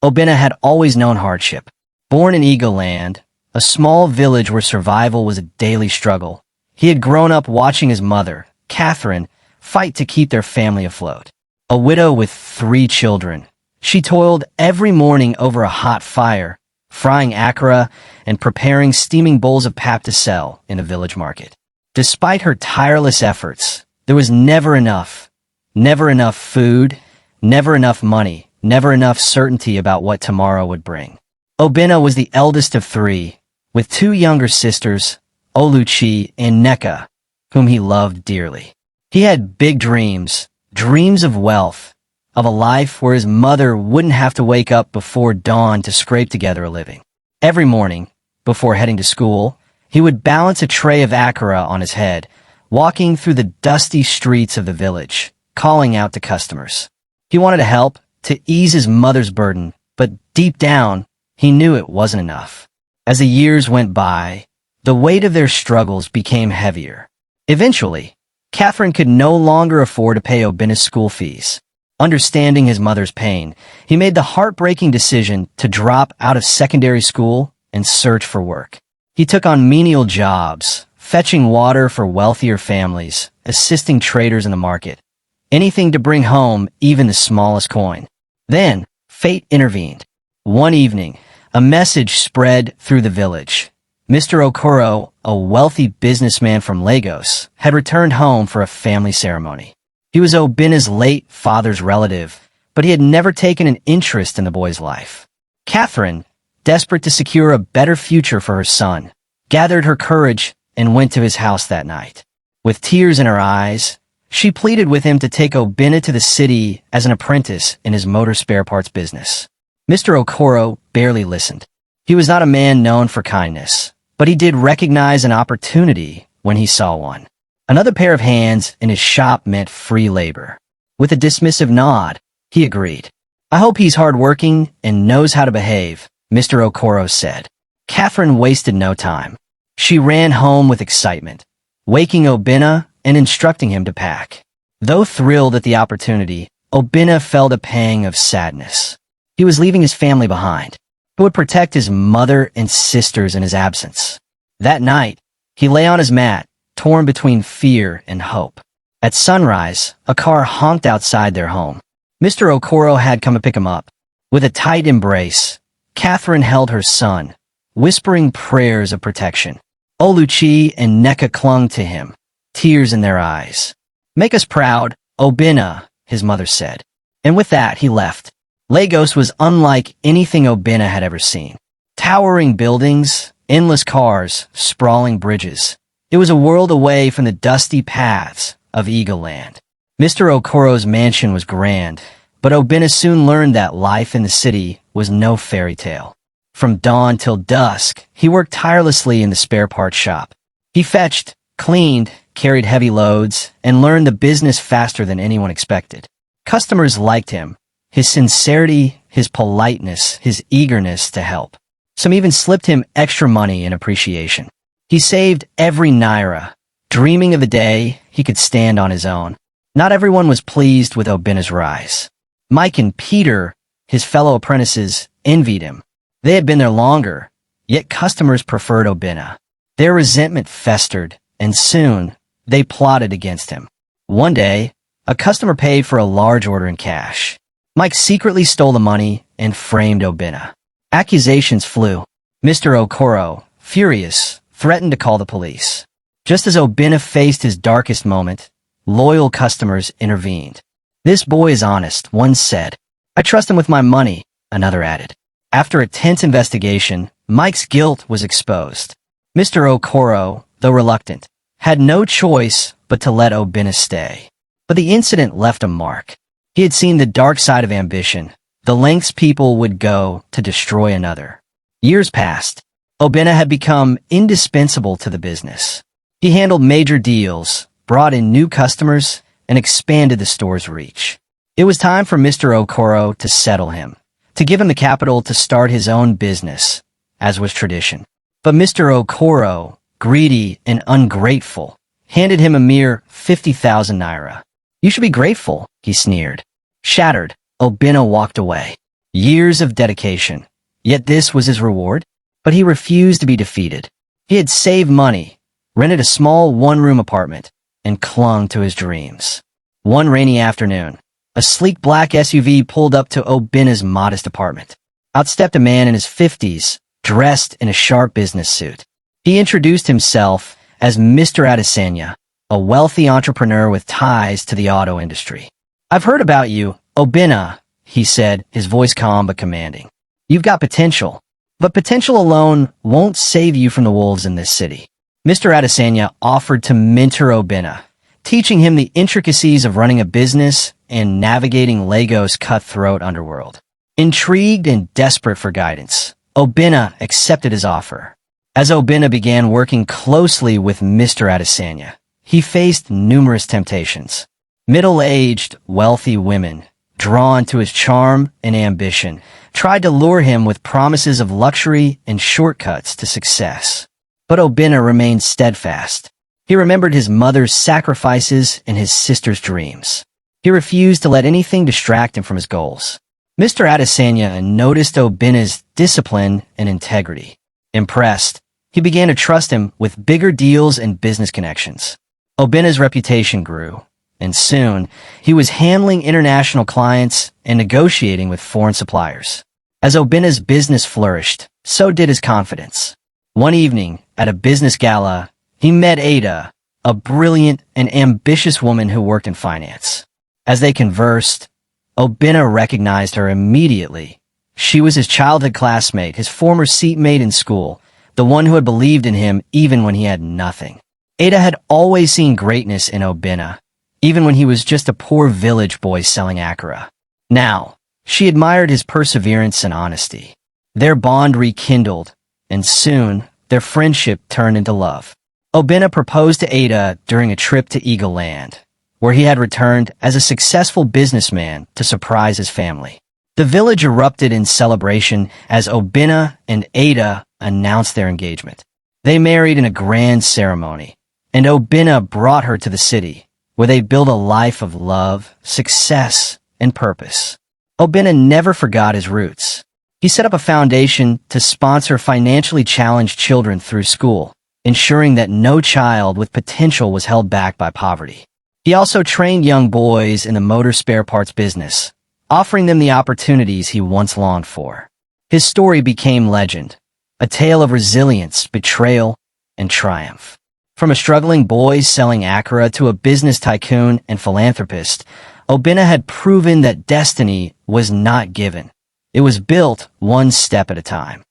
Obinna had always known hardship. Born in Eagle Land, a small village where survival was a daily struggle, he had grown up watching his mother, Catherine, fight to keep their family afloat. A widow with 3 children, she toiled every morning over a hot fire, frying akara and preparing steaming bowls of pap to sell in a village market. Despite her tireless efforts, there was never enough food, never enough money, never enough certainty about what tomorrow would bring. Obinna was the eldest of 3, with 2 younger sisters, Oluchi and Nneka, whom he loved dearly. He had big dreams of wealth, of a life where his mother wouldn't have to wake up before dawn to scrape together a living. Every morning, before heading to school, he would balance a tray of akara on his head, walking through the dusty streets of the village, calling out to customers. He wanted to help, to ease his mother's burden, but deep down, he knew it wasn't enough. As the years went by, the weight of their struggles became heavier. Eventually, Catherine could no longer afford to pay Obinna's school fees. Understanding his mother's pain, he made the heartbreaking decision to drop out of secondary school and search for work. He took on menial jobs, fetching water for wealthier families, assisting traders in the market. Anything to bring home even the smallest coin. Then, fate intervened. One evening, a message spread through the village. Mr. Okoro, a wealthy businessman from Lagos, had returned home for a family ceremony. He was Obinna's late father's relative, but he had never taken an interest in the boy's life. Catherine, desperate to secure a better future for her son, gathered her courage and went to his house that night. With tears in her eyes, she pleaded with him to take Obinna to the city as an apprentice in his motor spare parts business. Mr. Okoro barely listened. He was not a man known for kindness, but he did recognize an opportunity when he saw one. Another pair of hands in his shop meant free labor. With a dismissive nod, he agreed. "I hope he's hardworking and knows how to behave," Mr. Okoro said. Catherine wasted no time. She ran home with excitement, waking Obinna and instructing him to pack. Though thrilled at the opportunity, Obinna felt a pang of sadness. He was leaving his family behind, who would protect his mother and sisters in his absence. That night, he lay on his mat, torn between fear and hope. At sunrise, a car honked outside their home. Mr. Okoro had come to pick him up. With a tight embrace, Catherine held her son, whispering prayers of protection. Oluchi and Nneka clung to him, tears in their eyes. "Make us proud, Obinna," his mother said. And with that, he left. Lagos was unlike anything Obinna had ever seen. Towering buildings, endless cars, sprawling bridges. It was a world away from the dusty paths of Eagle Land. Mr. Okoro's mansion was grand, but Obinna soon learned that life in the city was no fairy tale. From dawn till dusk, he worked tirelessly in the spare parts shop. He fetched, cleaned, carried heavy loads, and learned the business faster than anyone expected. Customers liked him. His sincerity, his politeness, his eagerness to help. Some even slipped him extra money in appreciation. He saved every naira, dreaming of a day he could stand on his own. Not everyone was pleased with Obinna's rise. Mike and Peter, his fellow apprentices, envied him. They had been there longer, yet customers preferred Obinna. Their resentment festered, and soon they plotted against him. One day, a customer paid for a large order in cash. Mike secretly stole the money and framed Obinna. Accusations flew. Mr. Okoro, furious, threatened to call the police. Just as Obinna faced his darkest moment, loyal customers intervened. "This boy is honest," one said. "I trust him with my money," another added. After a tense investigation, Mike's guilt was exposed. Mr. Okoro, though reluctant, had no choice but to let Obinna stay. But the incident left a mark. He had seen the dark side of ambition, the lengths people would go to destroy another. Years passed. Obinna had become indispensable to the business. He handled major deals, brought in new customers, and expanded the store's reach. It was time for Mr. Okoro to settle him, to give him the capital to start his own business, as was tradition. But Mr. Okoro, greedy and ungrateful, handed him a mere 50,000 naira. "You should be grateful," he sneered. Shattered, Obinna walked away. Years of dedication. Yet this was his reward. But he refused to be defeated. He had saved money, rented a small one-room apartment, and clung to his dreams. One rainy afternoon, a sleek black SUV pulled up to Obinna's modest apartment. Out stepped a man in his 50s, dressed in a sharp business suit. He introduced himself as Mr. Adesanya, a wealthy entrepreneur with ties to the auto industry. "I've heard about you, Obinna," he said, his voice calm but commanding. "You've got potential. But potential alone won't save you from the wolves in this city." Mr. Adesanya offered to mentor Obinna, teaching him the intricacies of running a business and navigating Lagos' cutthroat underworld. Intrigued and desperate for guidance, Obinna accepted his offer. As Obinna began working closely with Mr. Adesanya, he faced numerous temptations. Middle-aged, wealthy women, drawn to his charm and ambition, tried to lure him with promises of luxury and shortcuts to success. But Obinna remained steadfast. He remembered his mother's sacrifices and his sister's dreams. He refused to let anything distract him from his goals. Mr. Adesanya noticed Obinna's discipline and integrity. Impressed, he began to trust him with bigger deals and business connections. Obinna's reputation grew, and soon he was handling international clients and negotiating with foreign suppliers. As Obinna's business flourished, so did his confidence. One evening, at a business gala, he met Ada, a brilliant and ambitious woman who worked in finance. As they conversed, Obinna recognized her immediately. She was his childhood classmate, his former seatmate in school, the one who had believed in him even when he had nothing. Ada had always seen greatness in Obinna, even when he was just a poor village boy selling akara. Now, she admired his perseverance and honesty. Their bond rekindled, and soon, their friendship turned into love. Obinna proposed to Ada during a trip to Eagle Land, where he had returned as a successful businessman to surprise his family. The village erupted in celebration as Obinna and Ada announced their engagement. They married in a grand ceremony, and Obinna brought her to the city, where they built a life of love, success, and purpose. Obinna never forgot his roots. He set up a foundation to sponsor financially challenged children through school, ensuring that no child with potential was held back by poverty. He also trained young boys in the motor spare parts business, offering them the opportunities he once longed for. His story became legend, a tale of resilience, betrayal, and triumph. From a struggling boy selling akara to a business tycoon and philanthropist, Obinna had proven that destiny was not given. It was built one step at a time.